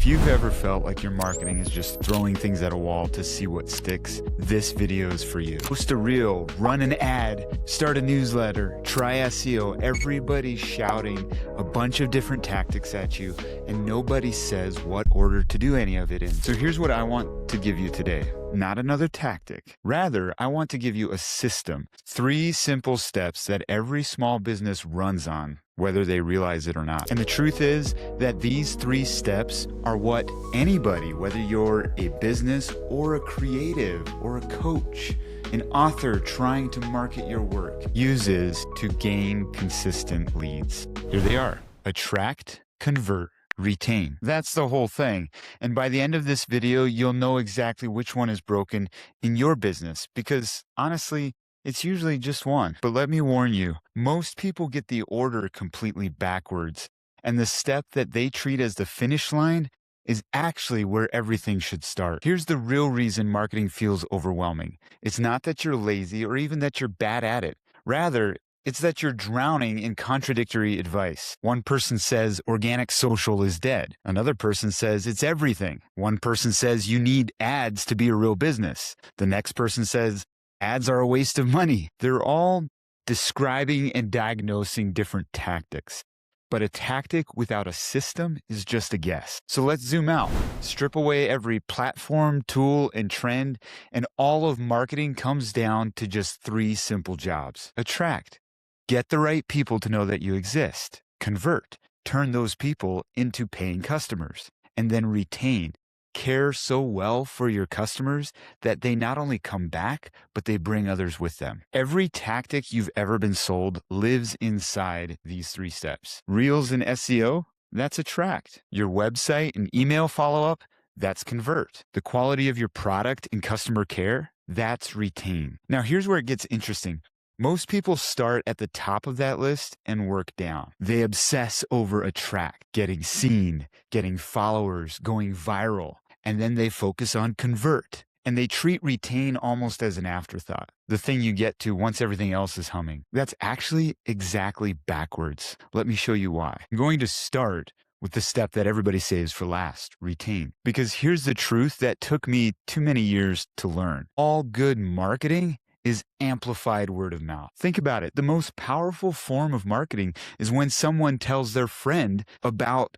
If you've ever felt like your marketing is just throwing things at a wall to see what sticks, this video is for you. Post a reel, run an ad, start a newsletter, try SEO. Everybody's shouting a bunch of different tactics at you, and nobody says what order to do any of it in. So here's what I want to give you today. Not another tactic. Rather, I want to give you a system. 3 simple steps that every small business runs on, whether they realize it or not. And the truth is that these 3 steps are what anybody, whether you're a business or a creative or a coach, an author trying to market your work, uses to gain consistent leads. Here they are. Attract, convert, retain. That's the whole thing. And by the end of this video, you'll know exactly which one is broken in your business, because honestly, it's usually just one. But let me warn you, most people get the order completely backwards, and the step that they treat as the finish line is actually where everything should start. Here's the real reason marketing feels overwhelming. It's not that you're lazy or even that you're bad at it. Rather, it's that you're drowning in contradictory advice. One person says organic social is dead. Another person says it's everything. One person says you need ads to be a real business. The next person says ads are a waste of money. They're all describing and diagnosing different tactics. But a tactic without a system is just a guess. So let's zoom out, strip away every platform, tool, and trend, and all of marketing comes down to just 3 simple jobs. Attract. Get the right people to know that you exist. Convert. Turn those people into paying customers. And then retain. Care so well for your customers that they not only come back, but they bring others with them. Every tactic you've ever been sold lives inside these 3 steps. Reels and SEO, that's attract. Your website and email follow-up, that's convert. The quality of your product and customer care, that's retain. Now here's where it gets interesting. Most people start at the top of that list and work down. They obsess over attract, getting seen, getting followers, going viral, and then they focus on convert. And they treat retain almost as an afterthought, the thing you get to once everything else is humming. That's actually exactly backwards. Let me show you why. I'm going to start with the step that everybody saves for last, retain. Because here's the truth that took me too many years to learn. All good marketing is amplified word of mouth. Think about it. The most powerful form of marketing is when someone tells their friend about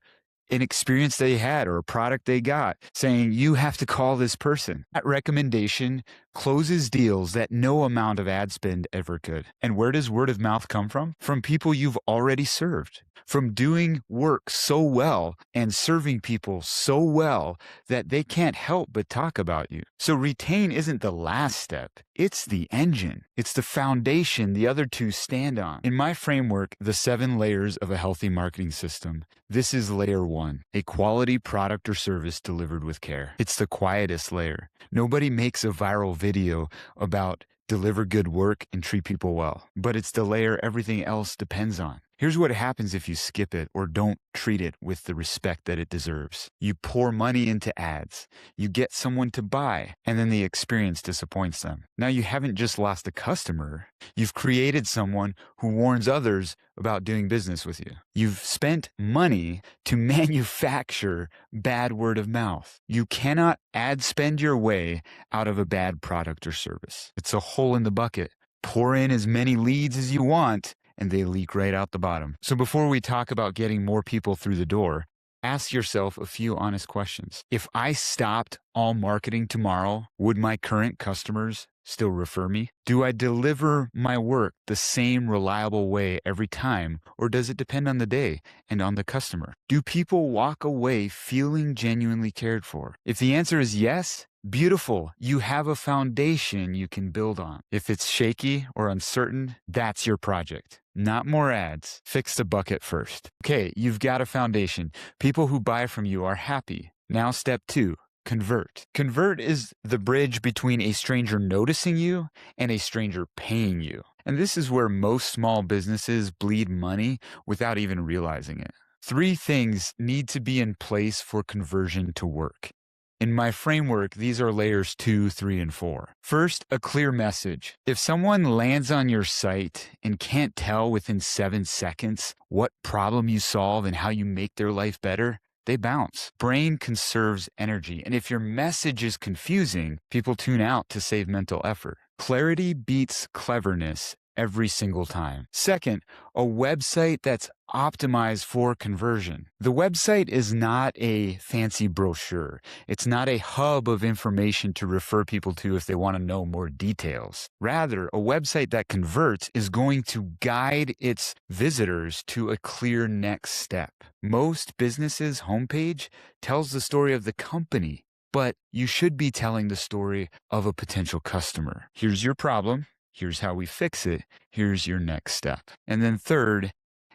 an experience they had or a product they got, saying, you have to call this person. That recommendation closes deals that no amount of ad spend ever could. And where does word of mouth come from? From people you've already served. From doing work so well and serving people so well that they can't help but talk about you. So retain isn't the last step. It's the engine. It's the foundation the other 2 stand on. In my framework, the 7 layers of a healthy marketing system, this is layer 1, a quality product or service delivered with care. It's the quietest layer. Nobody makes a viral video about deliver good work and treat people well, but it's the layer everything else depends on. Here's what happens if you skip it or don't treat it with the respect that it deserves. You pour money into ads, you get someone to buy, and then the experience disappoints them. Now you haven't just lost a customer, you've created someone who warns others about doing business with you. You've spent money to manufacture bad word of mouth. You cannot ad spend your way out of a bad product or service. It's a hole in the bucket. Pour in as many leads as you want, and they leak right out the bottom. So before we talk about getting more people through the door, ask yourself a few honest questions. If I stopped all marketing tomorrow, would my current customers still refer me? Do I deliver my work the same reliable way every time, or does it depend on the day and on the customer? Do people walk away feeling genuinely cared for? If the answer is yes, beautiful. You have a foundation you can build on. If it's shaky or uncertain, that's your project. Not more ads. Fix the bucket first. Okay, you've got a foundation. People who buy from you are happy. Now step 2. Convert. Convert is the bridge between a stranger noticing you and a stranger paying you. And this is where most small businesses bleed money without even realizing it. 3 things need to be in place for conversion to work. In my framework, these are layers 2, 3, and 4. First, a clear message. If someone lands on your site and can't tell within 7 seconds what problem you solve and how you make their life better, they bounce. Brain conserves energy, and if your message is confusing, people tune out to save mental effort. Clarity beats cleverness every single time. Second, a website that's optimized for conversion. The website is not a fancy brochure. It's not a hub of information to refer people to if they want to know more details. Rather, a website that converts is going to guide its visitors to a clear next step. Most businesses' homepage tells the story of the company, but you should be telling the story of a potential customer. Here's your problem. Here's how we fix it. Here's your next step. And then third,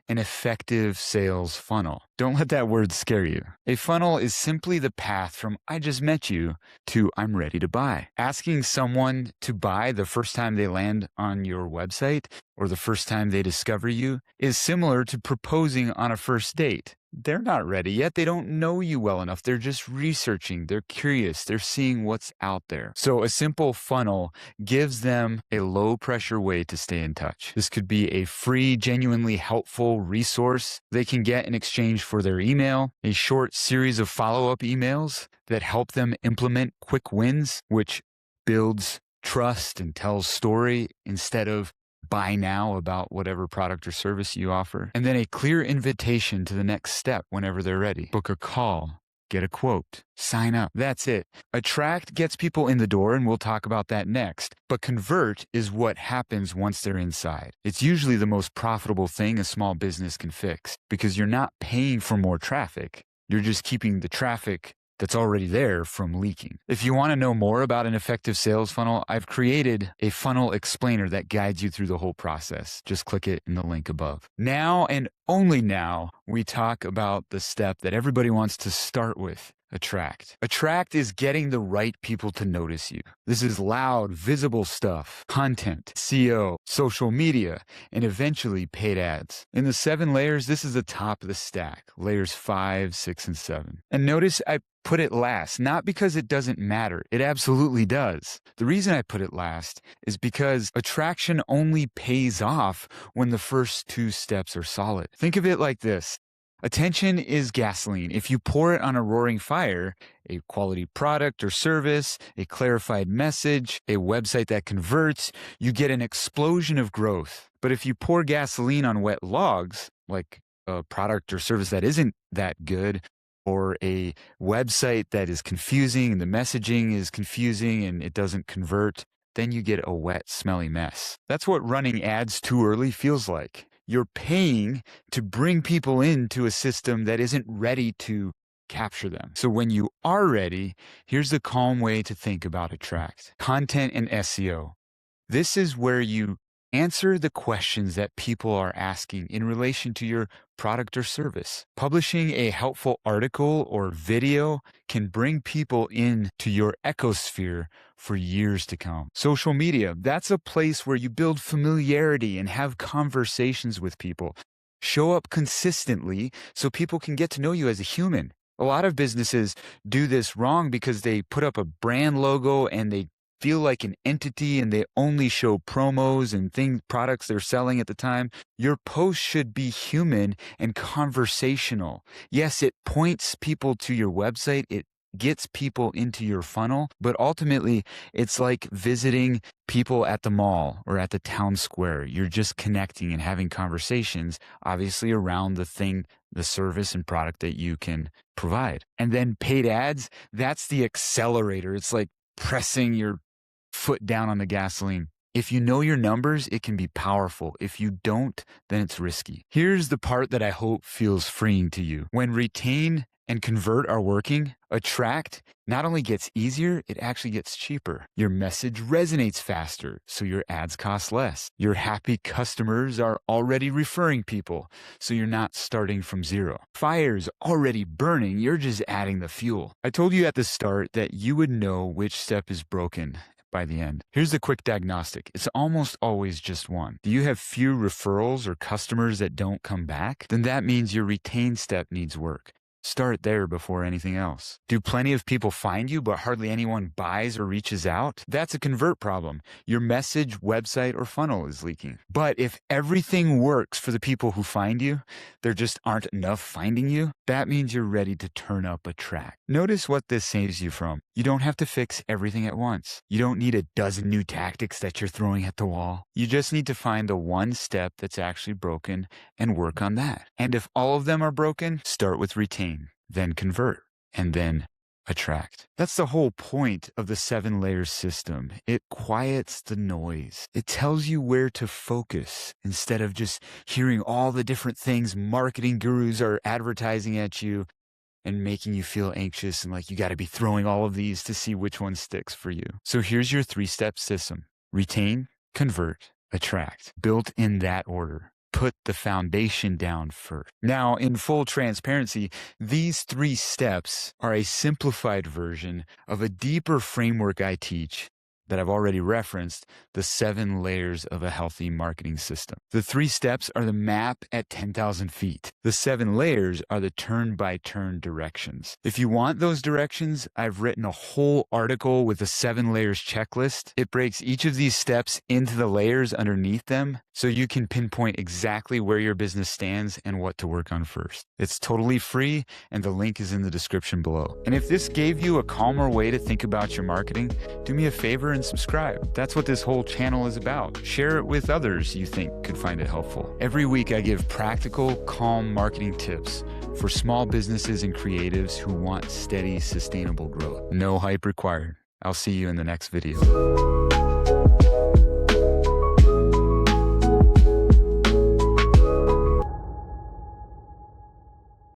an effective sales funnel. Don't let that word scare you. A funnel is simply the path from I just met you to I'm ready to buy. Asking someone to buy the first time they land on your website or the first time they discover you is similar to proposing on a first date. They're not ready yet. They don't know you well enough. They're just researching. They're curious. They're seeing what's out there. So a simple funnel gives them a low pressure way to stay in touch. This could be a free, genuinely helpful resource they can get in exchange for their email, a short series of follow-up emails that help them implement quick wins, which builds trust and tells story instead of buy now about whatever product or service you offer. And then a clear invitation to the next step whenever they're ready. Book a call, get a quote, sign up. That's it. Attract gets people in the door, and we'll talk about that next. But convert is what happens once they're inside. It's usually the most profitable thing a small business can fix because you're not paying for more traffic. You're just keeping the traffic that's already there from leaking. If you want to know more about an effective sales funnel, I've created a funnel explainer that guides you through the whole process. Just click it in the link above. Now and only now, we talk about the step that everybody wants to start with. Attract. Attract is getting the right people to notice you. This is loud, visible stuff, content, SEO, social media, and eventually paid ads. In the 7 layers, this is the top of the stack, layers 5, 6, and 7. And notice I put it last, not because it doesn't matter. It absolutely does. The reason I put it last is because attraction only pays off when the first 2 steps are solid. Think of it like this. Attention is gasoline. If you pour it on a roaring fire, a quality product or service, a clarified message, a website that converts, you get an explosion of growth. But if you pour gasoline on wet logs, like a product or service that isn't that good, or a website that is confusing and the messaging is confusing and it doesn't convert, then you get a wet, smelly mess. That's what running ads too early feels like. You're paying to bring people into a system that isn't ready to capture them. So when you are ready, here's the calm way to think about Attract. Content and SEO. This is where you answer the questions that people are asking in relation to your product or service. Publishing a helpful article or video can bring people into your ecosphere for years to come. Social media, that's a place where you build familiarity and have conversations with people. Show up consistently so people can get to know you as a human. A lot of businesses do this wrong because they put up a brand logo and they feel like an entity and they only show promos and products they're selling at the time. Your post should be human and conversational. Yes, it points people to your website. It gets people into your funnel, but ultimately it's like visiting people at the mall or at the town square. You're just connecting and having conversations, obviously around the thing, the service and product that you can provide. And then paid ads, that's the accelerator. It's like pressing your foot down on the gasoline. If you know your numbers, it can be powerful. If you don't, then it's risky. Here's the part that I hope feels freeing to you. When retain and convert are working, Attract not only gets easier, it actually gets cheaper. Your message resonates faster, so your ads cost less. Your happy customers are already referring people, so you're not starting from zero. Fire's already burning, you're just adding the fuel. I told you at the start that you would know which step is broken by the end. Here's the quick diagnostic. It's almost always just one. Do you have few referrals or customers that don't come back? Then that means your retain step needs work. Start there before anything else. Do plenty of people find you, but hardly anyone buys or reaches out? That's a convert problem. Your message, website, or funnel is leaking. But if everything works for the people who find you, there just aren't enough finding you, that means you're ready to turn up a track. Notice what this saves you from. You don't have to fix everything at once. You don't need a dozen new tactics that you're throwing at the wall. You just need to find the one step that's actually broken and work on that. And if all of them are broken, start with retain, then convert, and then attract. That's the whole point of the 7-layer system. It quiets the noise. It tells you where to focus instead of just hearing all the different things marketing gurus are advertising at you and making you feel anxious and like you got to be throwing all of these to see which one sticks for you. So here's your 3-step system. Retain, convert, attract. Built in that order. Put the foundation down first. Now, in full transparency, these 3 steps are a simplified version of a deeper framework I teach that I've already referenced, the 7 layers of a healthy marketing system. The 3 steps are the map at 10,000 feet. The 7 layers are the turn-by-turn directions. If you want those directions, I've written a whole article with a 7 layers checklist. It breaks each of these steps into the layers underneath them so you can pinpoint exactly where your business stands and what to work on first. It's totally free, and the link is in the description below. And if this gave you a calmer way to think about your marketing, do me a favor and subscribe. That's what this whole channel is about. Share it with others you think could find it helpful. Every week I give practical, calm marketing tips for small businesses and creatives who want steady, sustainable growth. No hype required. I'll see you in the next video.